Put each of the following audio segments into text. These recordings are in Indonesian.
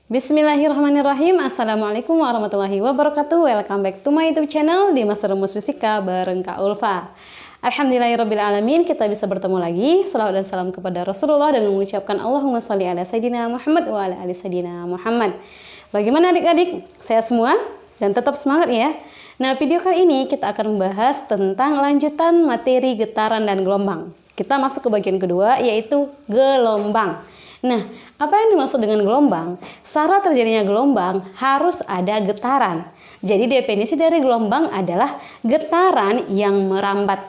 Bismillahirrahmanirrahim. Assalamualaikum warahmatullahi wabarakatuh. Welcome back to my YouTube channel di Master Rumus Fisika bareng Kak Ulfa. Alhamdulillahirrabbilalamin, kita bisa bertemu lagi. Salawat dan salam kepada Rasulullah dan mengucapkan Allahumma sholli ala Sayyidina Muhammad wa ala ali Sayyidina Muhammad. Bagaimana adik-adik? Sehat semua? Dan tetap semangat ya. Nah, video kali ini kita akan membahas tentang lanjutan materi getaran dan gelombang. Kita masuk ke bagian kedua, yaitu gelombang. Nah, apa yang dimaksud dengan gelombang? Syarat terjadinya gelombang harus ada getaran. Jadi definisi dari gelombang adalah getaran yang merambat.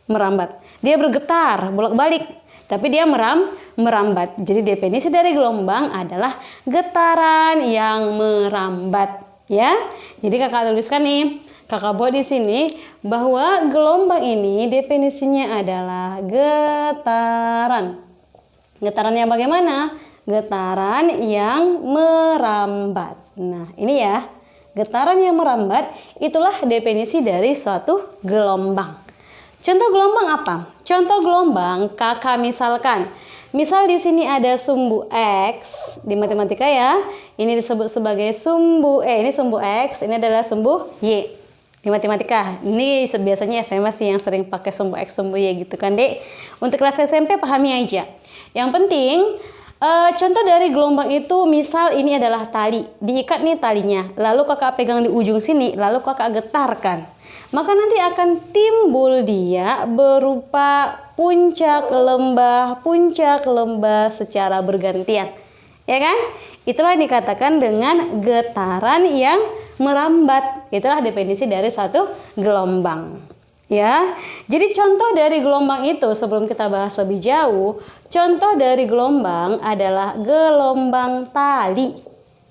Merambat. Dia bergetar, bolak-balik, tapi dia merambat. Jadi definisi dari gelombang adalah getaran yang merambat, ya. Jadi kakak tuliskan nih, kakak buat di sini bahwa gelombang ini definisinya adalah getaran. Getarannya bagaimana? Getaran yang merambat. Nah, ini ya. Getaran yang merambat itulah definisi dari suatu gelombang. Contoh gelombang apa? Contoh gelombang kakak misalkan. Misal di sini ada sumbu X di matematika ya. Ini disebut sebagai sumbu ini sumbu X, ini adalah sumbu Y. Di matematika, ini biasanya SMA sih yang sering pakai sumbu X, sumbu Y gitu kan, Dek. Untuk kelas SMP pahami aja. Yang penting, contoh dari gelombang itu misal ini adalah tali. Diikat nih talinya, lalu kakak pegang di ujung sini, lalu kakak getarkan. Maka nanti akan timbul dia berupa puncak lembah secara bergantian. Ya kan? Itulah yang dikatakan dengan getaran yang merambat. Itulah definisi dari satu gelombang. Ya, jadi contoh dari gelombang itu sebelum kita bahas lebih jauh, contoh dari gelombang adalah gelombang tali.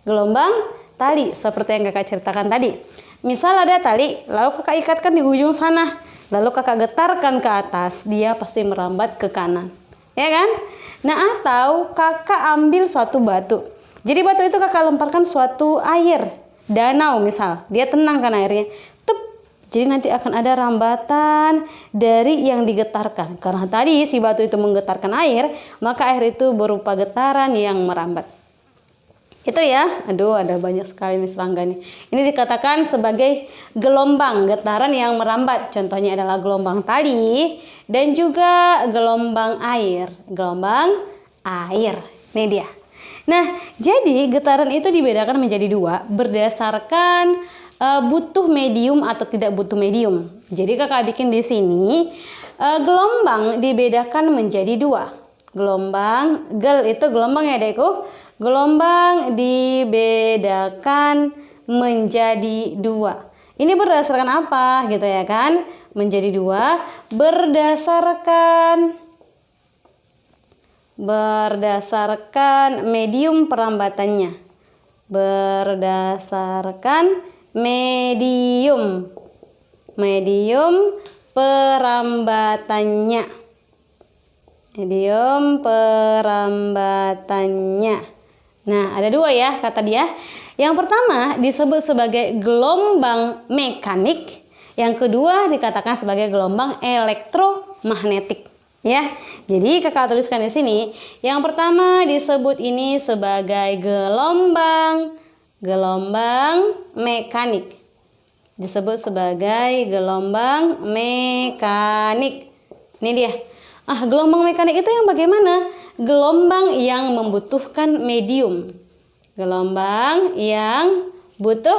Gelombang tali seperti yang kakak ceritakan tadi. Misal ada tali, lalu kakak ikatkan di ujung sana, lalu kakak getarkan ke atas, dia pasti merambat ke kanan. Ya kan? Nah, atau kakak ambil suatu batu. Jadi batu itu kakak lemparkan suatu air, danau misal, dia tenang kan airnya. Jadi nanti akan ada rambatan dari yang digetarkan. Karena tadi si batu itu menggetarkan air, maka air itu berupa getaran yang merambat. Itu ya. Aduh, ada banyak sekali nih serangga nih. Ini dikatakan sebagai gelombang, getaran yang merambat. Contohnya adalah gelombang tali dan juga gelombang air. Gelombang air. Ini dia. Nah, jadi getaran itu dibedakan menjadi dua berdasarkan butuh medium atau tidak butuh medium. Jadi kakak bikin di sini gelombang dibedakan menjadi dua. Gelombang itu gelombang ya Deku. Gelombang dibedakan menjadi dua. Ini berdasarkan apa gitu ya kan? Menjadi dua berdasarkan medium perambatannya. Berdasarkan medium perambatannya. Nah, ada dua ya kata dia. Yang pertama disebut sebagai gelombang mekanik, yang kedua dikatakan sebagai gelombang elektromagnetik. Ya, jadi kakak tuliskan di sini. Yang pertama disebut ini sebagai gelombang mekanik. Disebut sebagai gelombang mekanik. Ini dia. Gelombang mekanik itu yang bagaimana? Gelombang yang membutuhkan medium. Gelombang yang butuh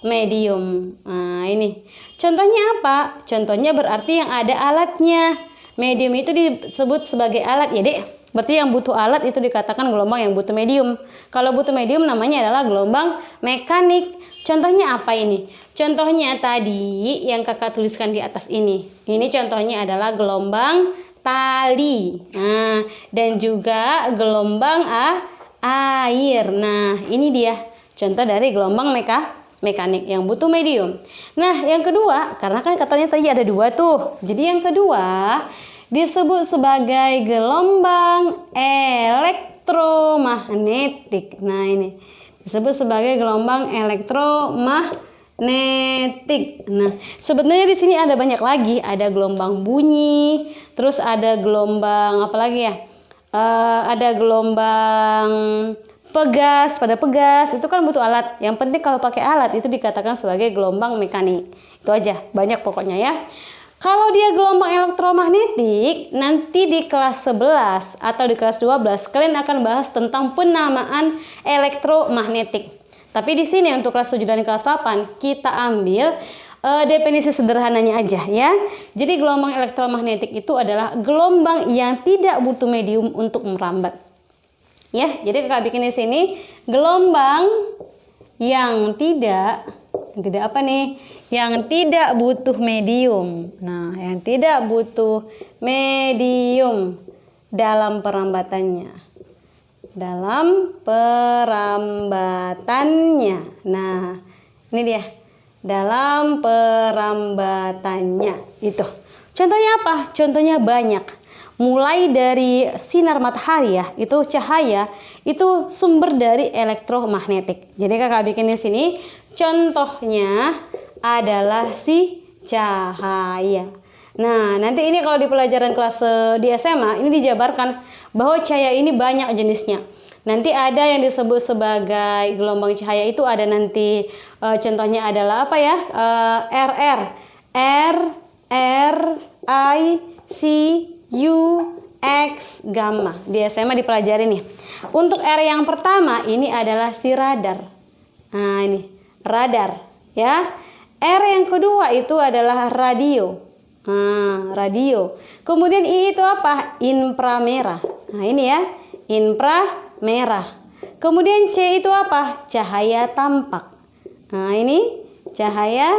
medium. Nah, ini. Contohnya apa? Contohnya berarti yang ada alatnya. Medium itu disebut sebagai alat ya, Dek. Berarti yang butuh alat itu dikatakan gelombang yang butuh medium. Kalau butuh medium namanya adalah gelombang mekanik. Contohnya apa ini? Contohnya tadi yang kakak tuliskan di atas ini. Ini contohnya adalah gelombang tali. Nah, dan juga gelombang air. Nah, ini dia contoh dari gelombang mekanik yang butuh medium. Nah, yang kedua, karena kan katanya tadi ada dua tuh. Jadi yang kedua disebut sebagai gelombang elektromagnetik. Nah, ini disebut sebagai gelombang elektromagnetik. Nah, sebenarnya di sini ada banyak lagi. Ada gelombang bunyi, terus ada gelombang apa lagi ya? Ada gelombang pegas, pada pegas itu kan butuh alat. Yang penting kalau pakai alat itu dikatakan sebagai gelombang mekanik. Itu aja, banyak pokoknya ya. Kalau dia gelombang elektromagnetik, nanti di kelas 11 atau di kelas 12 kalian akan bahas tentang penamaan elektromagnetik. Tapi di sini untuk kelas 7 dan kelas 8 kita ambil definisi sederhananya aja ya. Jadi gelombang elektromagnetik itu adalah gelombang yang tidak butuh medium untuk merambat. Ya, jadi kakak bikin di sini gelombang yang tidak apa nih? Yang tidak butuh medium. Nah, yang tidak butuh medium dalam perambatannya. Dalam perambatannya. Nah, ini dia. Dalam perambatannya. Itu. Contohnya apa? Contohnya banyak. Mulai dari sinar matahari ya, itu cahaya, itu sumber dari elektromagnetik. Jadi kakak bikin di sini contohnya adalah si cahaya. Nah, nanti ini kalau di pelajaran kelas di SMA ini dijabarkan bahwa cahaya ini banyak jenisnya. Nanti ada yang disebut sebagai gelombang cahaya itu ada nanti contohnya adalah apa ya? R, I, C, U, X, gamma. Di SMA dipelajari nih. Untuk R yang pertama ini adalah si radar. Nah, ini radar ya. R yang kedua itu adalah radio. Nah, radio. Kemudian I itu apa? Inframerah. Nah, ini ya, inframerah. Kemudian C itu apa? Cahaya tampak. Nah, ini cahaya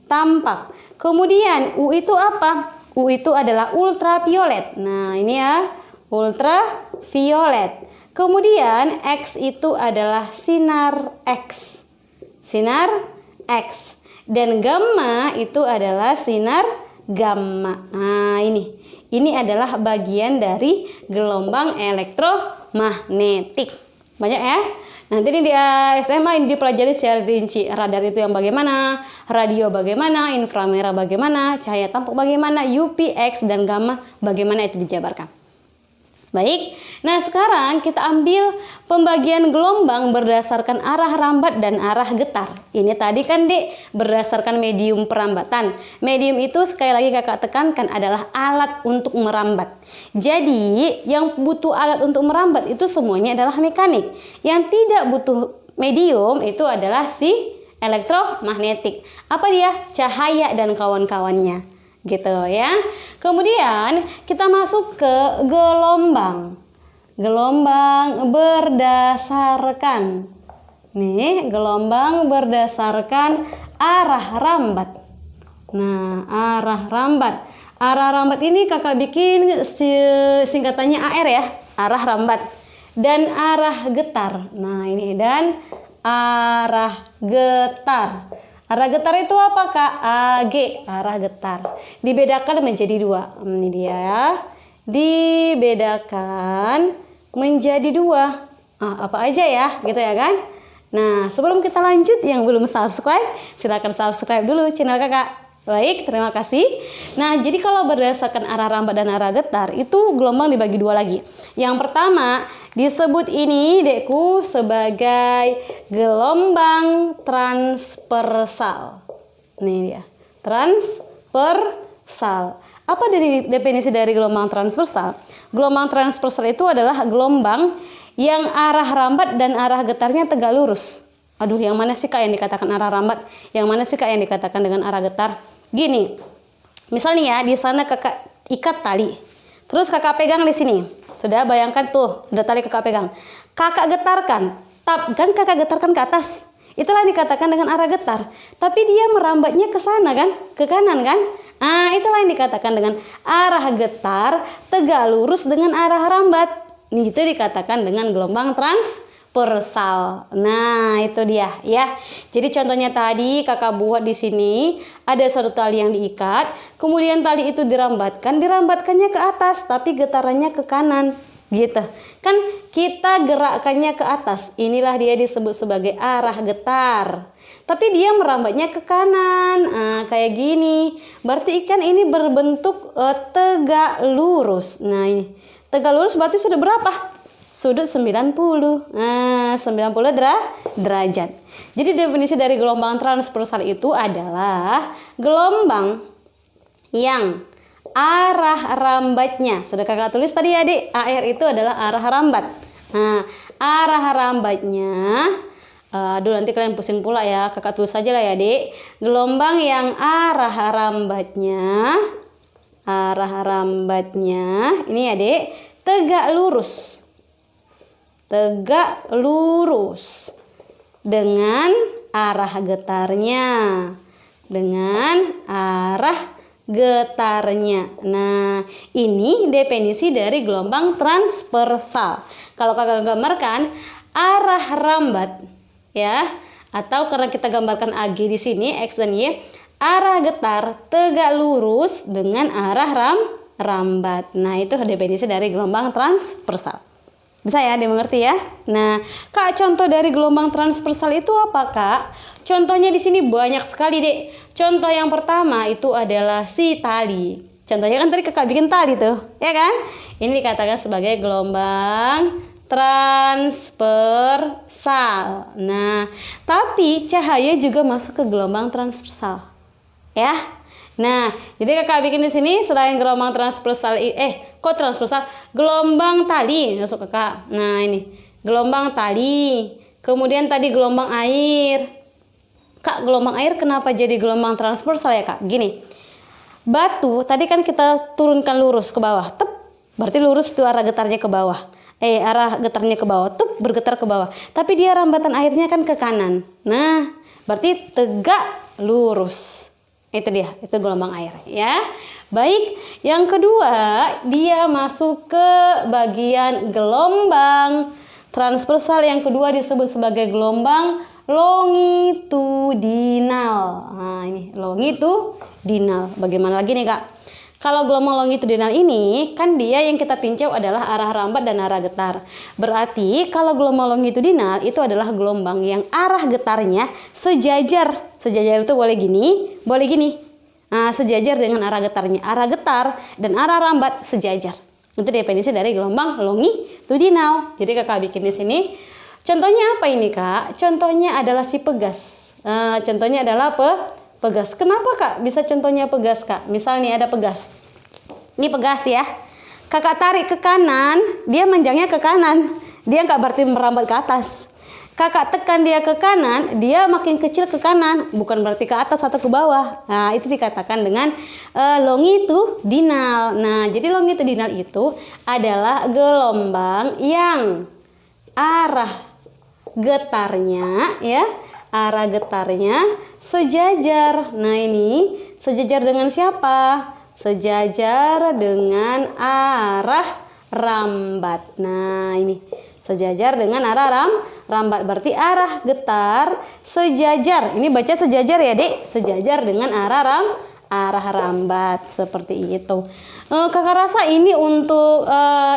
tampak. Kemudian U itu apa? U itu adalah ultraviolet. Nah, ini ya, ultraviolet. Kemudian X itu adalah sinar X. Sinar X. Dan gamma itu adalah sinar gamma. Nah, ini adalah bagian dari gelombang elektromagnetik. Banyak ya. Nanti ini di SMA ini dipelajari secara rinci. Radar itu yang bagaimana, radio bagaimana, inframerah bagaimana, cahaya tampak bagaimana, UV, X, dan gamma bagaimana itu dijabarkan. Baik, nah sekarang kita ambil pembagian gelombang berdasarkan arah rambat dan arah getar. Ini tadi kan Dek berdasarkan medium perambatan. Medium itu sekali lagi kakak tekankan adalah alat untuk merambat. Jadi yang butuh alat untuk merambat itu semuanya adalah mekanik. Yang tidak butuh medium itu adalah si elektromagnetik. Apa dia? Cahaya dan kawan-kawannya. Gitu ya. Kemudian kita masuk ke gelombang. Gelombang berdasarkan gelombang berdasarkan arah rambat. Nah, arah rambat. Arah rambat ini kakak bikin singkatannya AR ya, arah rambat. Dan arah getar. Nah, ini dan arah getar. Arah getar itu apa Kak? AG, arah getar. Dibedakan menjadi dua. Ini dia ya. Dibedakan menjadi dua. Apa aja ya, gitu ya kan? Nah, sebelum kita lanjut, yang belum subscribe, silakan subscribe dulu channel kakak. Baik, terima kasih. Nah, jadi kalau berdasarkan arah rambat dan arah getar, itu gelombang dibagi dua lagi. Yang pertama, disebut ini Dekku sebagai gelombang transversal. Nih dia, transversal. Apa definisi dari gelombang transversal? Gelombang transversal itu adalah gelombang yang arah rambat dan arah getarnya tegak lurus. Aduh, yang mana sih Kak yang dikatakan arah rambat? Yang mana sih Kak yang dikatakan dengan arah getar? Gini, misalnya ya di sana kakak ikat tali, terus kakak pegang di sini. Sudah bayangkan tuh, udah tali kakak pegang. Kakak getarkan, kan kakak getarkan ke atas. Itulah yang dikatakan dengan arah getar. Tapi dia merambatnya ke sana kan, ke kanan kan? Itulah yang dikatakan dengan arah getar tegak lurus dengan arah rambat. Itu dikatakan dengan gelombang transversal. Nah, itu dia ya. Jadi contohnya tadi kakak buat di sini ada satu tali yang diikat, kemudian tali itu dirambatkannya ke atas, tapi getarannya ke kanan, gitu. Kan kita gerakannya ke atas. Inilah dia disebut sebagai arah getar. Tapi dia merambatnya ke kanan, kayak gini. Berarti ikan ini berbentuk tegak lurus. Nah, ini tegak lurus berarti sudut berapa? Sudut 90. Nah, 90 derajat. Jadi definisi dari gelombang transversal itu adalah gelombang yang arah rambatnya, sudah kakak tulis tadi ya adik, AR itu adalah arah rambat. Nah, arah rambatnya, aduh nanti kalian pusing pula ya, kakak tulis saja lah ya adik. Gelombang yang arah rambatnya, ini adik, tegak lurus dengan arah getarnya. Nah, ini definisi dari gelombang transversal. Kalau kakak gambarkan arah rambat ya, atau karena kita gambarkan AG di sini X dan Y, arah getar tegak lurus dengan arah rambat. Nah, itu definisi dari gelombang transversal. Bisa ya dimengerti ya? Nah, Kak, contoh dari gelombang transversal itu apa, Kak? Contohnya di sini banyak sekali, Dek. Contoh yang pertama itu adalah si tali. Contohnya kan tadi Kakak bikin tali tuh, ya kan? Ini dikatakan sebagai gelombang transversal. Nah, tapi cahaya juga masuk ke gelombang transversal. Ya. Nah, jadi Kakak bikin di sini selain gelombang transversal, transversal, gelombang tali masuk Kakak. Nah, ini gelombang tali. Kemudian tadi gelombang air. Kak, gelombang air kenapa jadi gelombang transversal ya, Kak? Gini. Batu tadi kan kita turunkan lurus ke bawah. Tep, berarti lurus itu arah getarnya ke bawah. Arah getarnya ke bawah, tuh bergetar ke bawah. Tapi dia rambatan airnya kan ke kanan. Nah, berarti tegak lurus. Itu dia, itu gelombang air ya. Baik, yang kedua dia masuk ke bagian gelombang transversal. Yang kedua disebut sebagai gelombang longitudinal. Nah, ini longitudinal. Bagaimana lagi nih, Kak? Kalau gelombang longitudinal ini kan dia yang kita tinjau adalah arah rambat dan arah getar. Berarti kalau gelombang longitudinal itu adalah gelombang yang arah getarnya sejajar. Sejajar itu boleh gini, boleh gini. Nah, sejajar dengan arah getarnya. Arah getar dan arah rambat sejajar. Itu definisi dari gelombang longitudinal. Jadi Kakak bikin di sini. Contohnya apa ini, Kak? Contohnya adalah si pegas. Contohnya adalah pegas. Kenapa, Kak, bisa contohnya pegas, Kak? Misalnya ada pegas. Ini pegas ya. Kakak tarik ke kanan, dia manjangnya ke kanan. Dia nggak berarti merambat ke atas. Kakak tekan dia ke kanan, dia makin kecil ke kanan. Bukan berarti ke atas atau ke bawah. Nah, itu dikatakan dengan longitudinal. Nah, jadi longitudinal itu adalah gelombang yang arah getarnya ya, arah getarnya sejajar. Nah, ini sejajar dengan siapa? Sejajar dengan arah rambat. Nah, ini sejajar dengan arah rambat. Berarti arah getar sejajar. Ini baca sejajar ya, Dek. Sejajar dengan arah rambat. Seperti itu. Kakak rasa ini untuk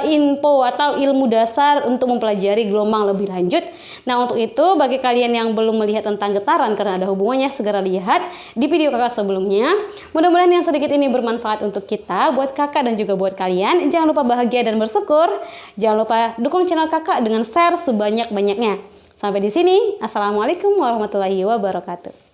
info atau ilmu dasar untuk mempelajari gelombang lebih lanjut. Nah, untuk itu bagi kalian yang belum melihat tentang getaran karena ada hubungannya, segera lihat di video kakak sebelumnya. Mudah-mudahan yang sedikit ini bermanfaat untuk kita, buat kakak dan juga buat kalian. Jangan lupa bahagia dan bersyukur. Jangan lupa dukung channel kakak dengan share sebanyak-banyaknya. Sampai di sini. Assalamualaikum warahmatullahi wabarakatuh.